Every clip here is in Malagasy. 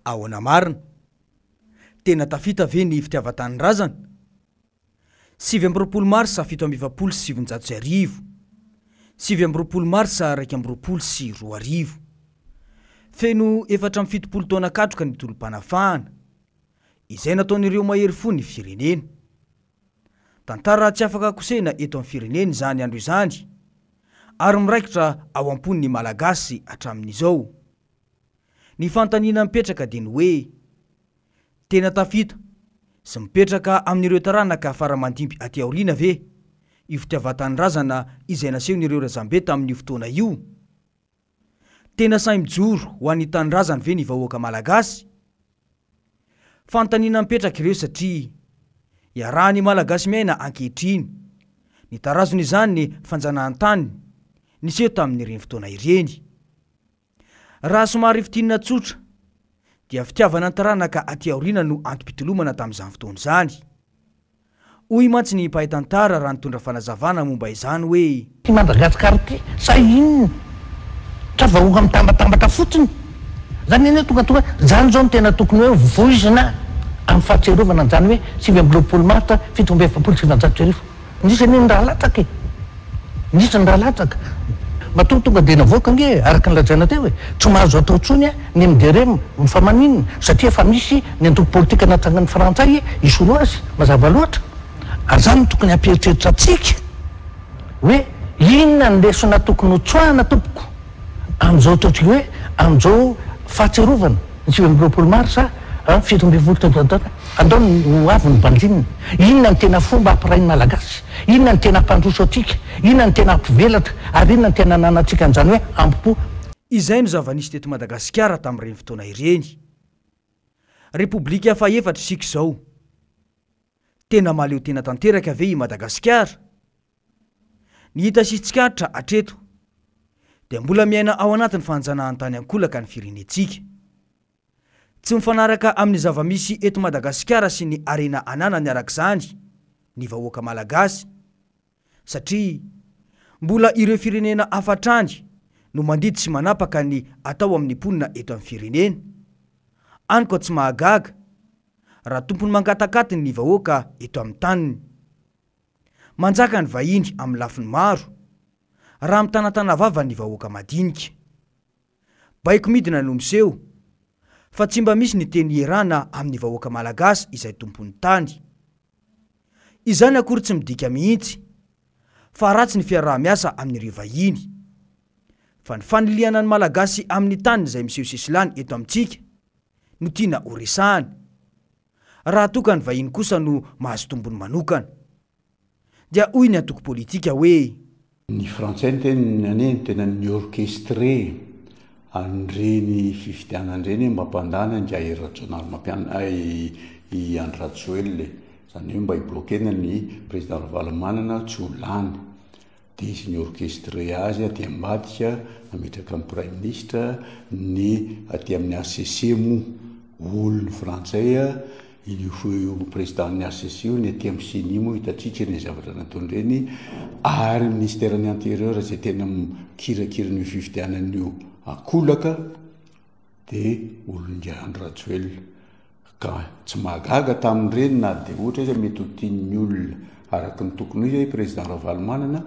Ahoana marina, tena tafita ve ny fitiavan-tany razana? 7 marsa 1770, 7 marsa 2020, feno 470 taona katroka ny tolom-panafahana, izay nataon'ireo mahery fo ny firenena. Tantara tsy afaka kosehina eto amin'ny firenena izany andro izany, ary miraikitra ao am-pon'ny malagasy hatramin'izao. Ny fantaniana mipetraka dia ny hoe tena tafita sy mipetraka amin'ireo taranaka faramandimby aty aoriana ve io fitiavan-tany razana izay nasehon'ireo razambe tamin'io fotoana io? Tena sahy mijoro ho an'ny tany razana ve ny vahoaka malagasy? Fantaniana mipetraka ireo satria iarahan'ny malagasy miaina ankehitriny, ny tarazony izany ny fanjanahan-tany niseho tamin'ireny fotoana ireny. Raha somary fitinina tsotra dia fitiavana ny taranaka aty aoriana no antom-pitolomana tamin'izany fotoana izany. Hoy mantsy ny mpahay tantara raha nitondra fanazavana momba izany hoe Madagasikara ty sa inona? Tra vahoaka mitambatambatra fotsiny. Zany eny tonga zany zao no tena tokony hoe voizina amin'ny fahatserovana an'izany hoe 7 marsa 1770. Nisy ny raha latsaka e. Nisy ny raha latsaka. Tonga dia navoaka nge araka ny lazaina teo hoe tsy mahazo atao tsony ny midere mifamaninina satria efa misy ny antoko politika natsangan'ny frantsay isono azy mazava loatra. Ary zany tokony hampieritreritra atsika hoe inona ny lesona tokony ho tsoahana tompoko amin'izao ohatrany hoe amin'izao fahatserovana ny 7 marsa 1770 andao no avy ny bandinina. Inona ny tena fomba hampirainy malagasy? Inona ny tena hampandroso atsika? Inona ny tena hampivelatra? Ary inona ny tena nanantsika an'izany hoe ampo? Izay no zava-nisy teto Madagasikara tamin'ireny fotoana ireny. Repoblika faefatra isika izao. Tena mahaleo tena tanteraka ve i Madagasikara? Ny hita sisy tsikaritra hatreto dia mbola miaina ao anatin'ny fanjanahan-tany ankolaka ny firenetsika. Tsy mifanaraka amin'ny zava-misy eto Madagasikara sy ny arena anana ny arak'izany ny vahoaka malagasy, satria mbola ireo firenena afatrany no mandidy sy manapaka ny atao amin'ny mponina eto amin'ny firenena. Anko tsy mahagaga raha tompony mangatakatiny ny vahoaka eto amin'ny taniny. Manjaka ny vahiny amin'ny lafiny maro raha mitanatana vava ny vahoaka madinika. Baiko midina no miseho fa tsy mba misy ny teny ierana amin'ny vahoaka malagasy izay tompony tany. Izany akory tsy midika mihitsy fa ratsy ny fiaraha-miasa amin'ireo vahiny, fa ny faniliana ny malagasy amin'ny tany izay miseho sisilany eto amintsika no tiana ho resahana, raha toka ny vahiny kosa no mahazo tombony manokana. Dia hoy ny antoko politika hoe ny frantsay tena ny orchestré an'ireny fifidianan'ireny mampandana ngy aheratronary mampiana i Andry Rajoelina, zany hoe mba hiblokena ny président Ravalomanana tsy ho lany. Dia izy ny orchestré azy aty ambadika nametraka amin'ny prime ministre ny aty amin'ny ACC mo olony frantsay io président ny ACC io ny aty amin'ny Sini mo hitatsika ny zavatra nataon'ireny, ary ministère-ny intérieur zay tena mikirakira ny fifidianan'io akolaka dia olon'y Andry Rajoelina. Ka tsy mahagaga tamin'ireny na dia ohatra izy mety ho tian'ny olona araka ny tokony hoe président Ravalomanana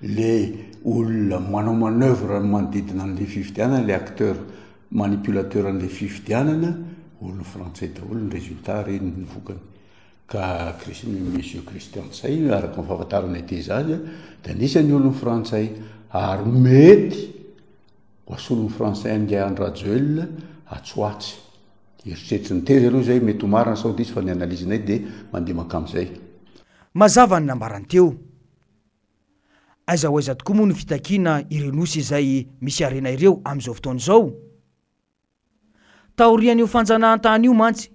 le olona manao manœuvre manodidina an'le fifidianana, le acteur manipulateur an'le fifidianana, olona frantsay daholo ny résultat reny ny vokany. Ka monsieur Christian Say araka ny fahafantarana ety izazy dia anisan'ny olona frantsay, ary mety ho asolon'ny frantsay an'ilay Andry Rajoelina atsoatsy. Eritreritry ny tezy aloha zay mety ho marina sao diso fa ny analizinay dia mandeha makamin'izay. mazava ny nambarany teo. Aiza ho aiza tokoa moa ny fitakiana ireo nosy izay misy arena ireo amin'izao fotoana izao. Taorian'io fanjanahan-tany io mantsy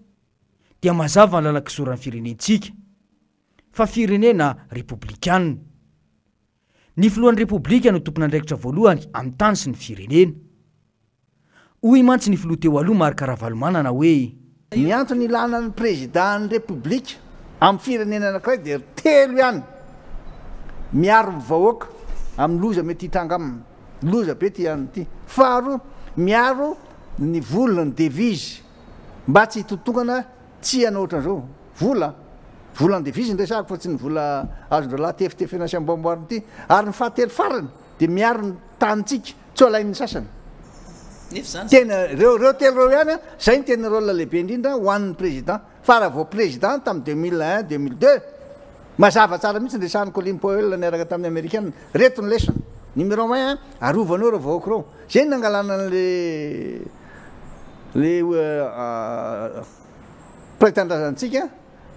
dia mazava ny lalak'izoran'ny firenentsika fa firenena republikanina. Ny filohan'ny republika no tompon'andraikitra voalohany amin'ny tany sy ny firenena. Hoy mantsy ny filoha teo aloha Marc Ravalomanana hoe ny antony ilanan'ny président ny republika amin'ny firenena anankiray dia telo ihany. Miaro vahoaka amin'ny loza mety hitranga amin'ny loza be ty ihany ty. Faharoa miaro ny vola ny devise mba tsy hitotongana tsy anao ohatran'izao vola ny devise ndresako fa tsy ny vola azondrolahy tefitefena sy amboamboariny ity ary ny fahatelo farany de miaro ny tanitsika tsy olain'ny sasany tena reo telo reo ihany zay ny tena rôle lehibe indrindra ho an'ny président fa raha vao président tamin'ny 2001 2002 mazava tsara mihitsy nresany Colin Powell niaraka tamin'ny américaine reto ny lesson numéro 1 arovanao reo vahoaka reo zay nangalana le prétendrantsika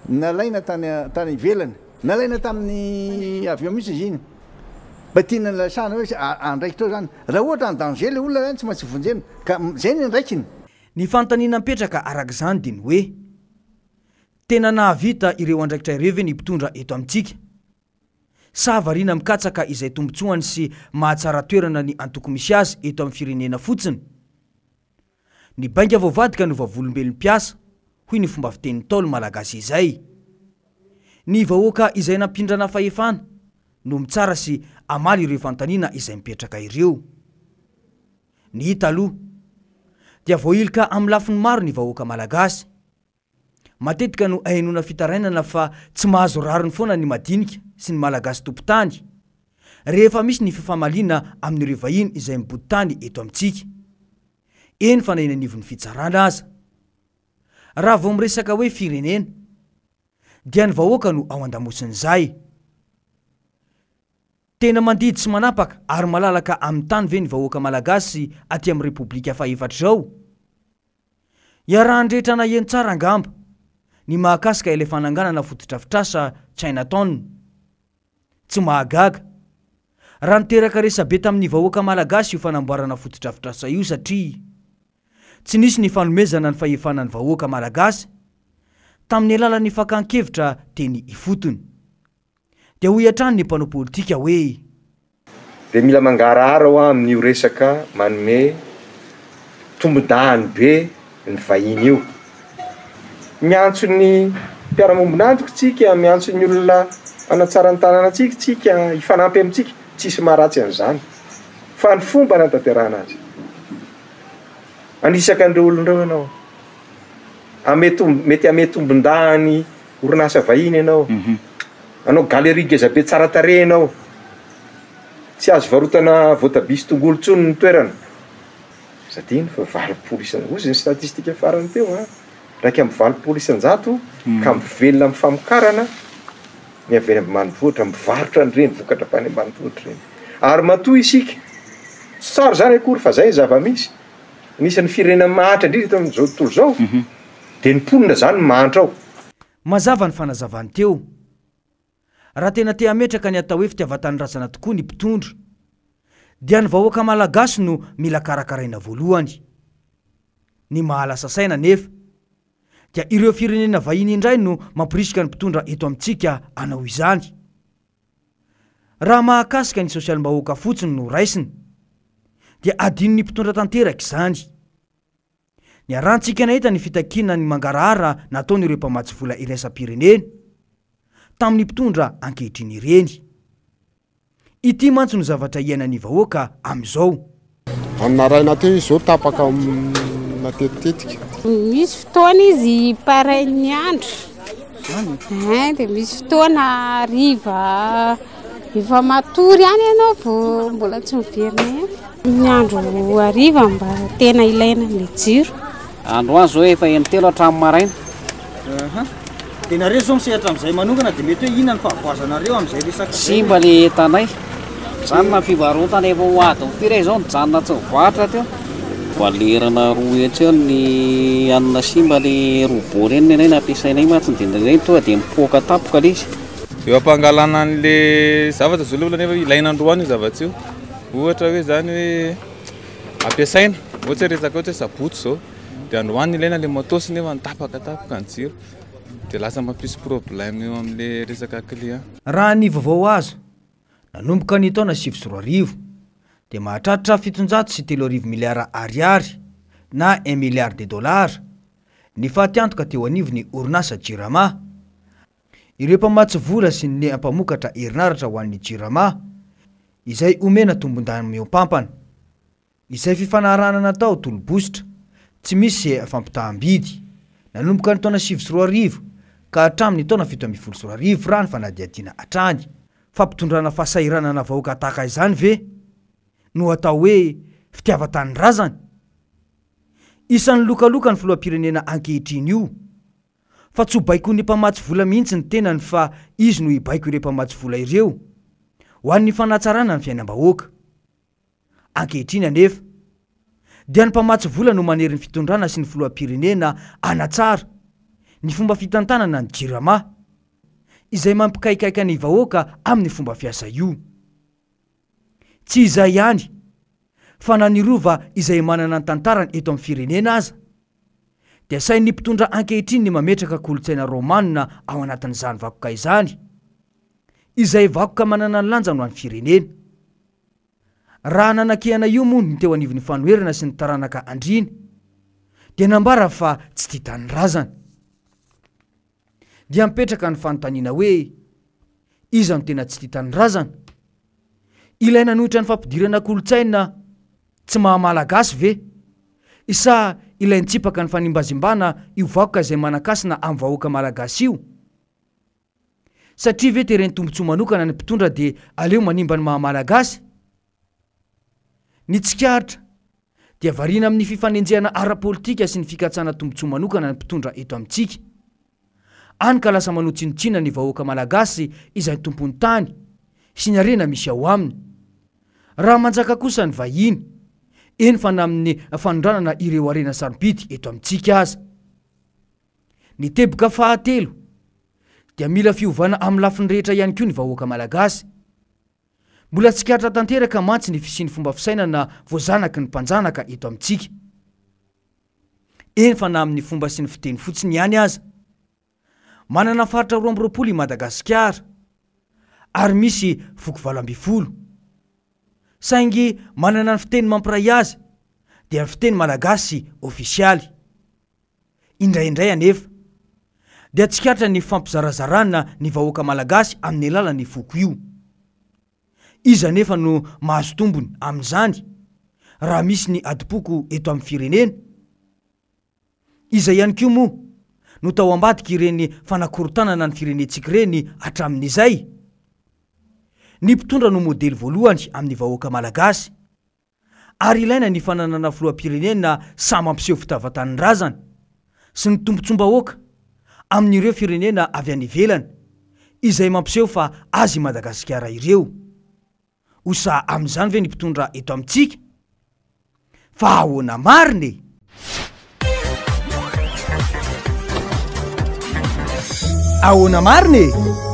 nalaina tany ivelany nalaina tamin'ny avion mihitsy izy iny mba tiana lasana hoe andraikitreo zany raha ohatra ny danger le olona zany tsy maintsy vonjena ka zay ny ndraikiny ny fanontaniana mipetraka arak'izany dia ny hoe tena nahavita ireo andraikitra ireo ve ny mpitondra eto amintsika sa variana mikatsaka izay tombotsoany sy mahatsara toerana ny antoko misy azy eto amin'ny firenena fotsiny ny bainga voavadika no vavolombelon'ny mpiasa hoy ny fomba fitenin'ny Ntaolo malagasy izay ny vahoaka izay nampindrana fahefana no mitsara sy amaly ireo fanontaniana izay mipetraka ireo ny hita aloha dia voailika amin'ny lafiny maro ny vahoaka malagasy matetika no ahenona fitarainana fa tsy mahazo rariny foana ny madinika sy ny malagasy tompotany rehefa misy ny fifamaliana amin'ireo vahiny izay mibody tany eto amintsika eny fa nainanivon'ny fitsarana aza raha vao miresaka hoe firenena dia ny vahoaka no ao an-damosin'izay tena mandidy sy manapaka ary malalaka amin'ny tany ve ny vahoaka malagasy aty amin'ny repoblika fahefatra zao iarahandrehetra na eno tsara angamba ny mahakasika ilay fananganana fototrafitrasa Chinatown tsy mahagaga raha niteraka resabe tamin'ny vahoaka malagasy io fanamboarana fototrafitrasa io satria tsy nisy ny fanomezana ny fahefanany vahoaka malagasy tamin'ny alalan'ny fakan-kevitra teny ifotony dia ho iatrany ny mpanao politika hoe dia mila mangarahara ho amin'io resaka manome tombon-dahany be ny vahiny io miantso ny mpiara-mombon'antoka tsika miantso ny olona anatsara ny tanàna tsika hifanampy amintsika tsisy maharatsy an'izany fa ny fomba natanterahana azy anisaka an'ireo olon'ireo ianao mety ame tombon-dahany orinasa vahiny ianao anao galerie gezabe tsara tare ianao tsy azo varotana voatabia sy tongolo tsony ny toerana zadiny fa 20 isany ozy ny statistika farany teo raika amin'ny 20 isan-jato ka mivelona amin'ny famokarana ny aveny ambanivohitra mivarotra nyreny vokatra fany ambanivohitra reny ary matoa isika tsara zany akory fa zay zava-misy nisy ny firenena mahatra indrindra eto amin'izao tontolo zao dia ny mponina zany mahantra ao mazava ny fanazavany teo raha tena te hametraka ny atao hoe fitiavatany razana tokoa ny mpitondra dia ny vahoaka malagasy no mila karakaraina voalohany ny mahalasa saina nefa dia ireo firenena vahiny indray no mampirisika ny mpitondra eto amintsika anao izany raha mahakasika ny sosialim-bahoaka fotsiny no raisiny dia adino ny mpitondra tanteraka izany ny arantsika nahita ny fitakina ny mangarahara nataon'ireo mpamatsy vola iraisam-pirenena tamin'ny mpitondra ankehitriny ireny ity mantsy no zavatra iainan'ny vahoaka amin'izao aminaraina teo izy zao tapaka matetitetika misy fotoana izy parain'ny andro dia misy fotoana riva efa matory any ianao vo mbola tsy miverina ny andro ariva mba tena ilaina ny jiro andro azy hoe efa enitelo hatramin'ny maraina dia nareo zao misehatra amin'izay manokana dia mety hoe inona ny fahavoazanareo amin'izay resaka simba le tanay zany na fivarotana efa ho ady firay zao nijanona tsy mivarotra teo valerana roa etseo ny anina simba le robot reny nenay nampiasainay matsindindreny toa dia mipoaka tapoka le izy eo ampangalana an'le zavatra zao le olana efa ilaina androany io zava-tsy io ohatra hoe zany hoe ampiasaina ohatsy resaka ohatra hoe saboto zao dia androany ilaina le matosy nefa nitapakatapoka ny jiro dia lasa mampisy problème eo amin'le resaka client raha ny vaovao azo nanomboka ny taona 2024 dia mahatratra 703 miliara ariary na 1 milliard de dollars ny fahatiantoka teo anivony orinasa Jirama ireo mpamatsy vola sy ny ampamokatra herinaratra ho an'ny Jirama izay omena tombon-dany meo pampana izay fifanarahana natao tolobositra tsy misy fampitahambidy nanomboka ny taona 2024 ka hatramin'ny taona 2025 rano fanadihadiana hatrany fampitondrana fahasahiranana vahoaka tahaka izany ve no atao hoe fitiavatany razany. Isan'ny lokaloka ny filoham-pirenena ankehitriny io fa tsy ho baiko ny mpamatsy vola mihitsy ny tenany fa izy no hibaiko ireo mpamatsy vola ireo ho an'ny fanatsarana ny fiainam-bahoaka. Ankehitriny anefa dia ny mpamatsy vola no manery ny fitondrana sy ny filoham-pirenena anatsara ny fomba fitantanana ny jirama izay mampikaikaika ny vahoaka amin'ny fomba fiasa io. Tsy izay ihany fa na ny rova izay manana ny tantarany eto amin'ny firenena aza dia sain'ny mpitondra ankehitriny ny mametraka kolotsaina romanina ao anatin'izany vakoka izany izay vakoka manana ny lanja no an'ny firenena. Raha nanakihana io moa ny teo anivon'ny fanoherana sy ny taranaka andriny dia nambara fa tsy titany razana dia mipetraka ny fanontaniana hoe iza no tena tsy titany razana. Ilaina nohitra ny fampidirana kolotsaina tsy mahamalagasy ve isa ilainy tsipaka ny fanimbazimbana io vakoka izay manakasina amin'ny vahoaka malagasy io satria ve tereny tombontsoa manokana ny mpitondra dia aleo manimba ny mahamalagasy. Ny tsikaritra dia variana amin'ny fifanenjehana ara-politika sy ny fikatsana tombontsoa manokana ny mpitondra eto amintsika any ka lasa manotsinotsina ny vahoaka malagasy izay tompony tany sy ny arena misy ao aminy. Raha manjaka kosa ny vahiny eny fa na amin'ny fanondranana ireo arena sarobidy eto amintsika aza. Ny teboka fahatelo dia mila fiovana amin'ny lafiny rehetra ihany koa ny vahoaka malagasy. Mbola tsikaritra tanteraka mantsy ny fisiany fomba fisainana voazanaky ny mpanjanaka eto amintsika. Eny fa na amin'ny fomba sy ny fiteny fotsiny ihany aza. Manana faritra 20 i Madagasikara ary misy foko 20. Saingy manana ny fiteny mampiray azy dia ny fiteny malagasy ofisialy. Indraindray anefa dia tsikaritra ny fampizarazarana ny vahoaka malagasy amin'ny alalan'ny foko io. Iza nefa no mahazo tombony amin'izany raha misy ny adipoko eto amin'ny firenena. Iza ihany koa moa no tao ambadika ireny fanakorotanana ny firenentsika ireny hatramin'izay. Ny mpitondra no modely voalohany amin'ny vahoaka malagasy ary ilaina ny fananana filoham-pirenena samy mampiseho fitavatany razana sy ny tombontsom-bahoaka amin'ireo firenena avy any ivelany izay mampiseho fa azy Madagasikara ireo. Osa amin'izany ve ny mpitondra eto amintsika? Fa ahoana mariny? Ahoana mariny?